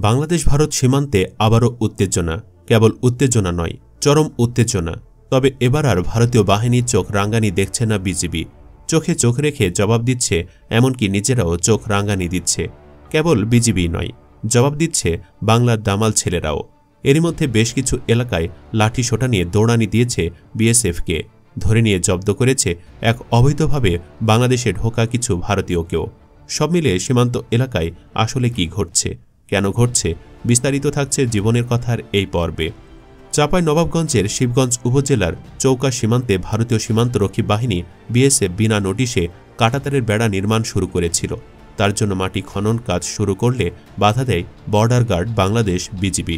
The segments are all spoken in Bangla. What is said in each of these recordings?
বাংলাদেশ ভারত সীমান্তে আবারও উত্তেজনা, কেবল উত্তেজনা নয়, চরম উত্তেজনা। তবে এবার আর ভারতীয় বাহিনীর চোখ রাঙ্গানি দেখছে না বিজিবি। চোখে চোখ রেখে জবাব দিচ্ছে, এমনকি নিজেরাও চোখ রাঙ্গানি দিচ্ছে। কেবল বিজিবি নয়, জবাব দিচ্ছে বাংলার দামাল ছেলেরাও। এরই মধ্যে বেশ কিছু এলাকায় লাঠি সোটা নিয়ে দৌড়ানি দিয়েছে বিএসএফকে। ধরে নিয়ে জব্দ করেছে এক অবৈধভাবে বাংলাদেশে ঢোকা কিছু ভারতীয়কেও। সব মিলে সীমান্ত এলাকায় আসলে কি ঘটছে, কেন ঘটছে, বিস্তারিত থাকছে জীবনের কথার এই পর্বে। চাঁপাইনবাবগঞ্জের শিবগঞ্জ উপজেলার চৌকা সীমান্তে ভারতীয় সীমান্তরক্ষী বাহিনী বিএসএফ বিনা নোটিশে কাঁটাতারের বেড়া নির্মাণ শুরু করেছিল। তার জন্য মাটি খনন কাজ শুরু করলে বাধা দেয় বর্ডার গার্ড বাংলাদেশ বিজিবি।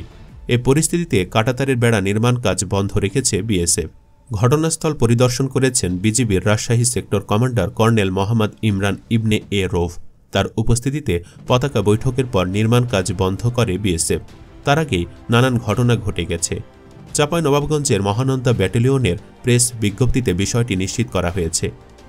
এ পরিস্থিতিতে কাঁটাতারের বেড়া নির্মাণ কাজ বন্ধ রেখেছে বিএসএফ। ঘটনাস্থল পরিদর্শন করেছেন বিজিবির Rajshahi sector commander colonel Mohammad Imran Ibne A Rouf. তার উপস্থিতিতে পতাকা বৈঠকের পর নির্মাণ কাজ বন্ধ করে বিএসএফ। তার আগেই নানান ঘটনা ঘটে গেছে। চাঁপাইনবাবগঞ্জের মহানন্দা ব্যাটালিয়নের প্রেস বিজ্ঞপ্তিতে বিষয়টি নিশ্চিত করা হয়েছে।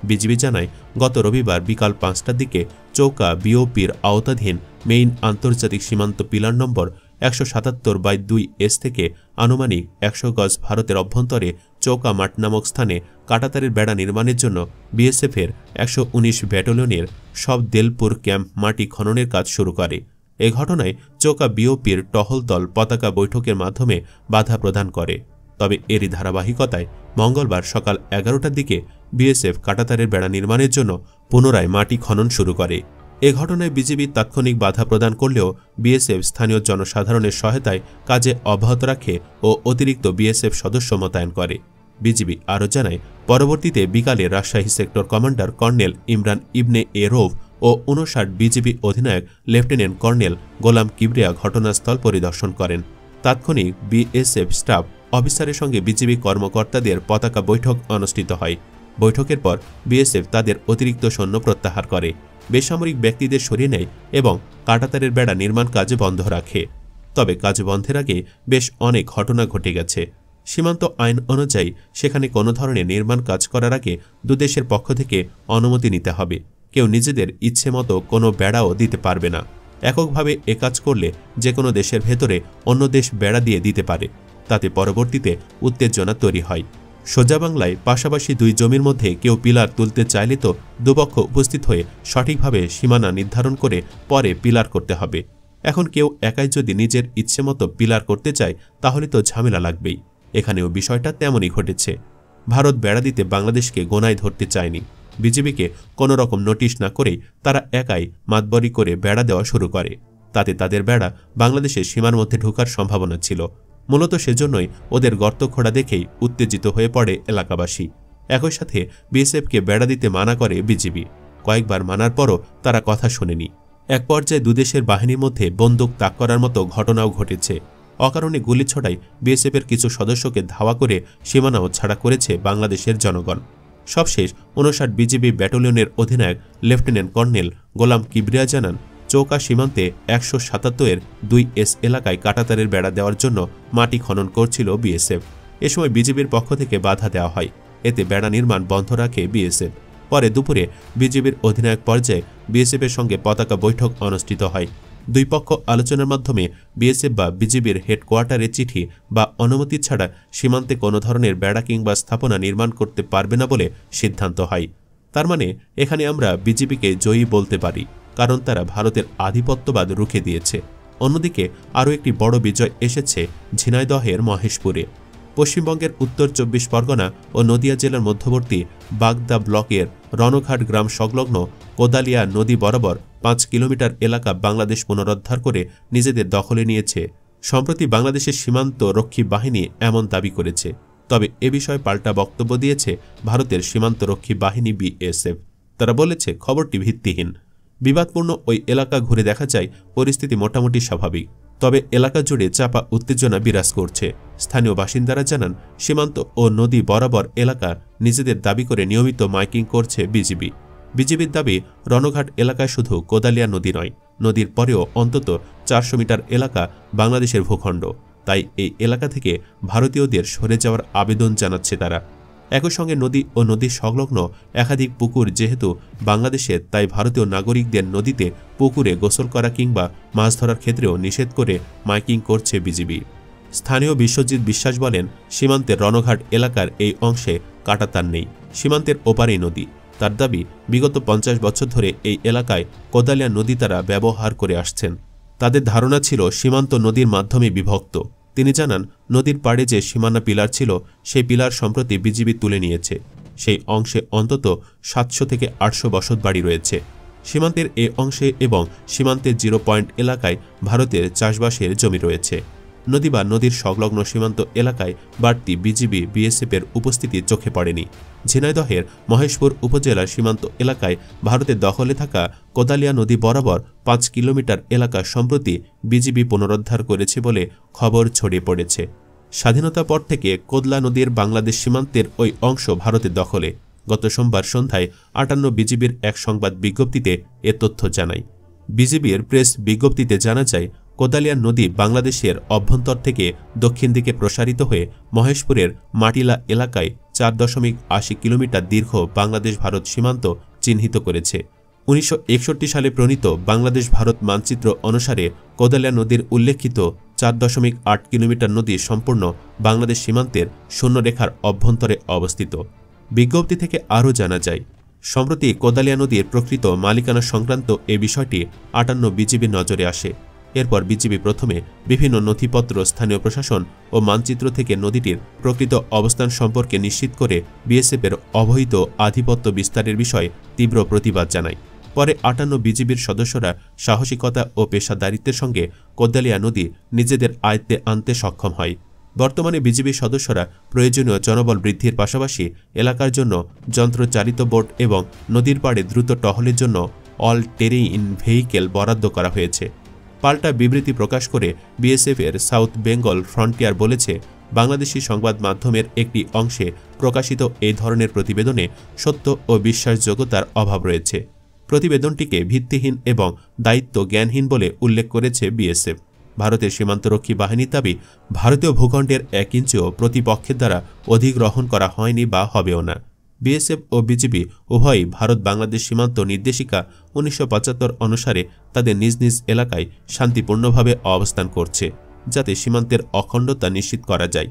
বিজিবি জানায়, গত রবিবার বিকাল ৫টার দিকে চৌকা বিওপির আওতাধীন মেইন আন্তর্জাতিক সীমান্ত পিলার নম্বর ১৭৭/২S থেকে আনুমানিক ১০০ গজ ভারতের অভ্যন্তরে চৌকা মাঠ নামক স্থানে কাঁটাতারের বেড়া নির্মাণের জন্য বিএসএফের ১১৯ ব্যাটালিয়নের সব দেলপুর ক্যাম্প মাটি খননের কাজ শুরু করে। এ ঘটনায় চৌকা বিওপির টহল দল পতাকা বৈঠকের মাধ্যমে বাধা প্রদান করে। তবে এরই ধারাবাহিকতায় মঙ্গলবার সকাল ১১টার দিকে বিএসএফ কাঁটাতারের বেড়া নির্মাণের জন্য পুনরায় মাটি খনন শুরু করে। এ ঘটনায় বিজিবি তাৎক্ষণিক বাধা প্রদান করলেও বিএসএফ স্থানীয় জনসাধারণের সহায়তায় কাজে অব্যাহত রাখে ও অতিরিক্ত বিএসএফ সদস্য মোতায়েন করে। বিজিবি আরও জানায়, পরবর্তীতে বিকালে Rajshahi sector commander colonel Imran Ibne A Rouf ও ৫৯ বিজিবি অধিনায়ক লেফটেন্যান্ট কর্নেল গোলাম কিবরিয়া ঘটনাস্থল পরিদর্শন করেন। তাৎক্ষণিক বিএসএফ স্টাফ অফিসারের সঙ্গে বিজিবি কর্মকর্তাদের পতাকা বৈঠক অনুষ্ঠিত হয়। বৈঠকের পর বিএসএফ তাদের অতিরিক্ত সৈন্য প্রত্যাহার করে, বেসামরিক ব্যক্তিদের সরিয়ে নেয় এবং কাঁটাতারের বেড়া নির্মাণ কাজ বন্ধ রাখে। তবে কাজ বন্ধের আগে বেশ অনেক ঘটনা ঘটে গেছে। সীমান্ত আইন অনুযায়ী সেখানে কোনো ধরনের নির্মাণ কাজ করার আগে দুদেশের পক্ষ থেকে অনুমতি নিতে হবে। কেউ নিজেদের ইচ্ছে মতো কোনো বেড়াও দিতে পারবে না। এককভাবে এ কাজ করলে যে কোনো দেশের ভেতরে অন্য দেশ বেড়া দিয়ে দিতে পারে। তাতে পরবর্তীতে উত্তেজনা তৈরি হয়। সোজা বাংলায় পাশাপাশি দুই জমির মধ্যে কেউ পিলার তুলতে চাইলে তো দুপক্ষ উপস্থিত হয়ে সঠিকভাবে সীমানা নির্ধারণ করে পরে পিলার করতে হবে। এখন কেউ একাই যদি নিজের ইচ্ছে মতো পিলার করতে চায় তাহলে তো ঝামেলা লাগবেই। এখানেও বিষয়টা তেমনই ঘটেছে। ভারত বেড়া দিতে বাংলাদেশকে গোনায় ধরতে চায়নি। বিজিবিকে কোনো রকম নোটিশ না করেই তারা একাই মাতবরি করে বেড়া দেওয়া শুরু করে। তাতে তাদের বেড়া বাংলাদেশের সীমার মধ্যে ঢোকার সম্ভাবনা ছিল। মূলত সেজন্যই ওদের গর্ত খোঁড়া দেখেই উত্তেজিত হয়ে পড়ে এলাকাবাসী। একই সাথে বিএসএফকে বেড়া দিতে মানা করে বিজিবি। কয়েকবার মানার পরও তারা কথা শোনেনি। এক পর্যায়ে দুদেশের বাহিনীর মধ্যে বন্দুক তাক করার মতো ঘটনাও ঘটেছে। অকারণে গুলি ছড়ায় বিএসএফের কিছু সদস্যকে ধাওয়া করে সীমানাও ছাড়া করেছে বাংলাদেশের জনগণ। সবশেষ ৫৯ বিজিবি ব্যাটালিয়নের অধিনায়ক লেফটেন্যান্ট কর্নেল গোলাম কিবরিয়া জানান, চৌকা সীমান্তে ১৭৭/২S এলাকায় কাঁটাতারের বেড়া দেওয়ার জন্য মাটি খনন করছিল বিএসএফ। এ সময় বিজিবির পক্ষ থেকে বাধা দেওয়া হয়। এতে বেড়া নির্মাণ বন্ধ রাখে বিএসএফ। পরে দুপুরে বিজিবির অধিনায়ক পর্যায়ে বিএসএফের সঙ্গে পতাকা বৈঠক অনুষ্ঠিত হয়। দুই পক্ষ আলোচনার মাধ্যমে বিএসএফ বা বিজিবির হেডকোয়ার্টারে চিঠি বা অনুমতি ছাড়া সীমান্তে কোনো ধরনের বেড়া কিংবা স্থাপনা নির্মাণ করতে পারবে না বলে সিদ্ধান্ত হয়। তার মানে এখানে আমরা বিজিবিকে জয়ী বলতে পারি, কারণ তারা ভারতের আধিপত্যবাদ রুখে দিয়েছে। অন্যদিকে আরও একটি বড় বিজয় এসেছে ঝিনাইদহের মহেশপুরে। পশ্চিমবঙ্গের উত্তর ২৪ পরগনা ও নদিয়া জেলার মধ্যবর্তী বাগদা ব্লকের রণঘাট গ্রাম সংলগ্ন কোদালিয়া নদী বরাবর ৫ কিলোমিটার এলাকা বাংলাদেশ পুনরুদ্ধার করে নিজেদের দখলে নিয়েছে। সম্প্রতি বাংলাদেশের সীমান্ত রক্ষী বাহিনী এমন দাবি করেছে। তবে এ বিষয়ে পাল্টা বক্তব্য দিয়েছে ভারতের সীমান্ত রক্ষী বাহিনী বিএসএফ। তারা বলেছে খবরটি ভিত্তিহীন। বিবাদপূর্ণ ওই এলাকা ঘুরে দেখা যায় পরিস্থিতি মোটামুটি স্বাভাবিক। তবে এলাকা জুড়ে চাপা উত্তেজনা বিরাজ করছে। স্থানীয় বাসিন্দারা জানান, সীমান্ত ও নদী বরাবর এলাকা নিজেদের দাবি করে নিয়মিত মাইকিং করছে বিজিবি। বিজিবির দাবি, রণঘাট এলাকায় শুধু কোদালিয়া নদী নয়, নদীর পরেও অন্তত ৪০০ মিটার এলাকা বাংলাদেশের ভূখণ্ড। তাই এই এলাকা থেকে ভারতীয়দের সরে যাওয়ার আবেদন জানাচ্ছে তারা। একই সঙ্গে নদী ও নদীর সংলগ্ন একাধিক পুকুর যেহেতু বাংলাদেশের, তাই ভারতীয় নাগরিকদের নদীতে পুকুরে গোসল করা কিংবা মাছ ধরার ক্ষেত্রেও নিষেধ করে মাইকিং করছে বিজিবি। স্থানীয় বিশ্বজিৎ বিশ্বাস বলেন, সীমান্তের রণঘাট এলাকার এই অংশে কাঁটাতার নেই, সীমান্তের ওপারেই নদী। তার দাবি, বিগত 50 বছর ধরে এই এলাকায় কোদালিয়া নদী তারা ব্যবহার করে আসছেন। তাদের ধারণা ছিল সীমান্ত নদীর মাধ্যমে বিভক্ত। তিনি জানান, নদীর পাড়ে যে সীমানা পিলার ছিল সেই পিলার সম্প্রতি বিজিবি তুলে নিয়েছে। সেই অংশে অন্তত 700 থেকে 800 বসতবাড়ি রয়েছে। সীমান্তের এ অংশে এবং সীমান্তের 0 পয়েন্ট এলাকায় ভারতের চাষবাসের জমি রয়েছে। নদী বা নদীর সংলগ্ন সীমান্ত এলাকায় বাড়তি বিজিবি বিএসএফের উপস্থিতি চোখে পড়েনি। ঝিনাইদহের মহেশপুর উপজেলার সীমান্ত এলাকায় ভারতের দখলে থাকা কোদালিয়া নদী বরাবর 5 কিলোমিটার এলাকা সম্প্রতি বিজিবি পুনরুদ্ধার করেছে বলে খবর ছড়িয়ে পড়েছে। স্বাধীনতার পর থেকে কোদলা নদীর বাংলাদেশ সীমান্তের ওই অংশ ভারতের দখলে। গত সোমবার সন্ধ্যায় 58 বিজিবির এক সংবাদ বিজ্ঞপ্তিতে এ তথ্য জানায়। বিজিবির প্রেস বিজ্ঞপ্তিতে জানা যায়, কোদালিয়া নদী বাংলাদেশের অভ্যন্তর থেকে দক্ষিণ দিকে প্রসারিত হয়ে মহেশপুরের মাটিলা এলাকায় 4.80 কিলোমিটার দীর্ঘ বাংলাদেশ ভারত সীমান্ত চিহ্নিত করেছে। 1961 সালে প্রণীত বাংলাদেশ ভারত মানচিত্র অনুসারে কোদালিয়া নদীর উল্লেখিত 4.8 কিলোমিটার নদী সম্পূর্ণ বাংলাদেশ সীমান্তের শূন্যরেখার অভ্যন্তরে অবস্থিত। বিজ্ঞপ্তি থেকে আরও জানা যায়, সম্প্রতি কোদালিয়া নদীর প্রকৃত মালিকানা সংক্রান্ত এ বিষয়টি 58 বিজিবির নজরে আসে। এরপর বিজিবি প্রথমে বিভিন্ন নথিপত্র, স্থানীয় প্রশাসন ও মানচিত্র থেকে নদীটির প্রকৃত অবস্থান সম্পর্কে নিশ্চিত করে বিএসএফের অবৈধ আধিপত্য বিস্তারের বিষয়ে তীব্র প্রতিবাদ জানায়। পরে 58 বিজিবির সদস্যরা সাহসিকতা ও পেশাদারিত্বের সঙ্গে কোদালিয়া নদী নিজেদের আয়ত্তে আনতে সক্ষম হয়। বর্তমানে বিজিবির সদস্যরা প্রয়োজনীয় জনবল বৃদ্ধির পাশাপাশি এলাকার জন্য যন্ত্রচালিত বোট এবং নদীর পাড়ে দ্রুত টহলের জন্য অল টেরেইন ভেহিকেল বরাদ্দ করা হয়েছে। পাল্টা বিবৃতি প্রকাশ করে বিএসএফের সাউথ বেঙ্গল ফ্রন্টিয়ার বলেছে, বাংলাদেশি সংবাদ মাধ্যমের একটি অংশে প্রকাশিত এই ধরনের প্রতিবেদনে সত্য ও বিশ্বাসযোগ্যতার অভাব রয়েছে। প্রতিবেদনটিকে ভিত্তিহীন এবং দায়িত্ব জ্ঞানহীন বলে উল্লেখ করেছে বিএসএফ। ভারতের সীমান্তরক্ষী বাহিনীর দাবি, ভারতীয় ভূখণ্ডের 1 ইঞ্চিও প্রতিপক্ষের দ্বারা অধিগ্রহণ করা হয়নি বা হবেও না। বিএসএফ ও বিজিবি উভয়ই ভারত বাংলাদেশ সীমান্ত নির্দেশিকা 1975 অনুসারে তাদের নিজ নিজ এলাকায় শান্তিপূর্ণভাবে অবস্থান করছে, যাতে সীমান্তের অখণ্ডতা নিশ্চিত করা যায়।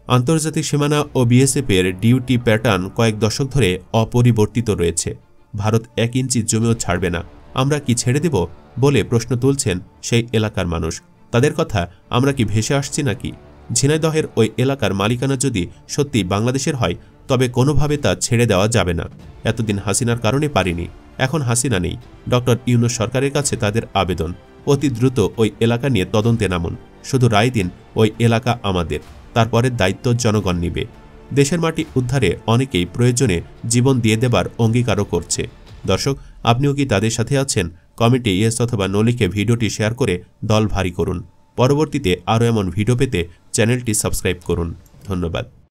আন্তর্জাতিক সীমানা ও বিএসএফের ডিউটি প্যাটার্ন কয়েক দশক ধরে অপরিবর্তিত রয়েছে। ভারত 1 ইঞ্চি জমিও ছাড়বে না, আমরা কি ছেড়ে দেব বলে প্রশ্ন তুলছেন সেই এলাকার মানুষ। তাদের কথা, আমরা কি ভেসে আসছি নাকি? ঝিনাইদহের ওই এলাকার মালিকানা যদি সত্যি বাংলাদেশের হয়, তবে কোনোভাবে তা ছেড়ে দেওয়া যাবে না। এতদিন হাসিনার কারণে পারিনি, এখন হাসিনা নেই। ডক্টর ইউনূস সরকারের কাছে তাদের আবেদন, অতি দ্রুত ওই এলাকা নিয়ে তদন্তে নামুন। শুধু রায় দিন, ওই এলাকা আমাদের, তারপরের দায়িত্ব জনগণ নিবে। দেশের মাটি উদ্ধারে অনেকেই প্রয়োজনে জীবন দিয়ে দেবার অঙ্গীকারও করছে। দর্শক, আপনিও কি তাদের সাথে আছেন? কমেন্টে ইয়েস অথবা নো লিখে ভিডিওটি শেয়ার করে দল ভারী করুন। পরবর্তীতে আরও এমন ভিডিও পেতে চ্যানেলটি সাবস্ক্রাইব করুন। ধন্যবাদ।